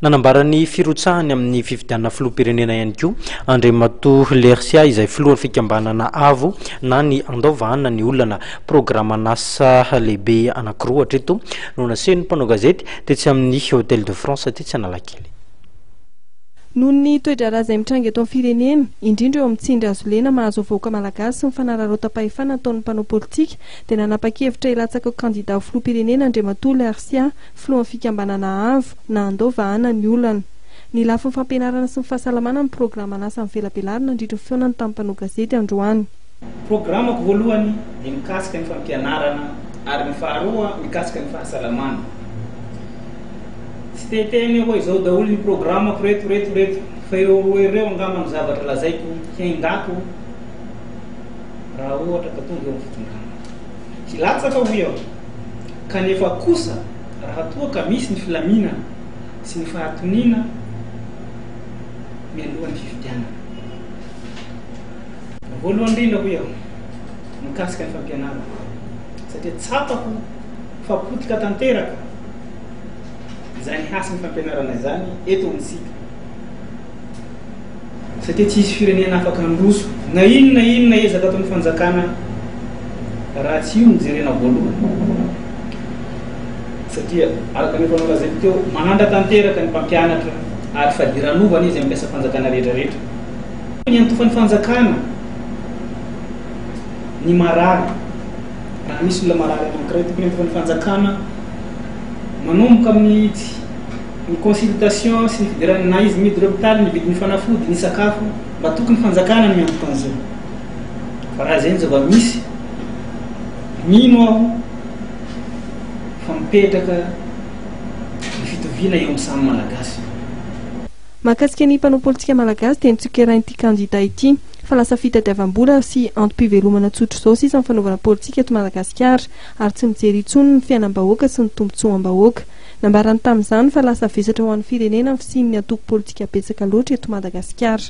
nanambarany firotsahany amin'ny fifidianana filoham-pirenena ihany koa Andriamatoa Lersia izay filohan'ny fikambanana avo na ny andaovana ny olana programma nasa lehibe anankiroa hatreto no naseho ny mpanao gazety tetsy amin'ny Hôtel de France tetsy Analakely. Noho ny toedrara izay mitranga eto amin'ny firenena, indrindra eo amin'ny tsindry azo lena mahazo vahoaka malagasy sy ny fanararaotam-pahefana ataon'ny mpanao politika dia nanapa-kevitra hilatsaka kandida ho filoham-pirenena Andriamatoa Lersia filohan'ny fikambanana avo na andaovana ny olana. Ny lafin'ny fampianarana sy ny fahasalamana amin'ny programma nasa amin'ny velabelarina nandritra ny feonany tamin'ny mpanao gazety androany. Programmako voalohany dia mikasika ny fampianarana ary ny faharoa mikasika ny fahasalamana. Tsy tetehany hoe izao daholo ny programmako reto fa ireo angamba ny zavatra lazaiko hiaingako raha ohatra ka tonga eo amin'ny fitondràna. Hilatsaka ho eo kanefa kosa raha toa ka misy ny filaminana sy ny fahatoniana mialohan'ny fifidianana. Voalohany indrindra ho eo mikasika ny fampianarana satria tsapako fapotika tanteraka izany hasin'ny fampianarana izany eto amintsika satria tsisy firenena afaka handroso na inona ezaka ataon'ny fanjakana raha tsy io mijerena voalohany satria araka ny mpanao gazety teo manandra tanteraka ny mpampianatra ary fadiranovana izy ampiasa fanjakana rehetrarehetra. Ny antofan'ny fanjakana ny marary raha misy olona marary anankiray tokony antofan'ny fanjakana manomboka amin'ny ny consultation sy ny fidirana na izy midy l'hôpital ny vidin'ny fanafody ny sakafo mba tokony fanjakana ny miantoka an'izao. Fa raha zay zava misy mino aho fa mipetraka ny fitoviana eo amin'ny samy malagasy. Mahakasika ny mpanao politika malagasy dia nitsokerain'ity kandida ity fa lasa fitadiavam-bola sy antom-pivelomana tsotra izao sisa amin'ny fanaovana politika eto Madagasikara ary tsy mijery intsony ny fiainam-bahoaka sy ny tombotsoam-bahoaka. Nambarany tamin'izany fa lasa vesatra ho an'ny firenena ny fisian'ny antoko politika betsaka loatra eto Madagasikara.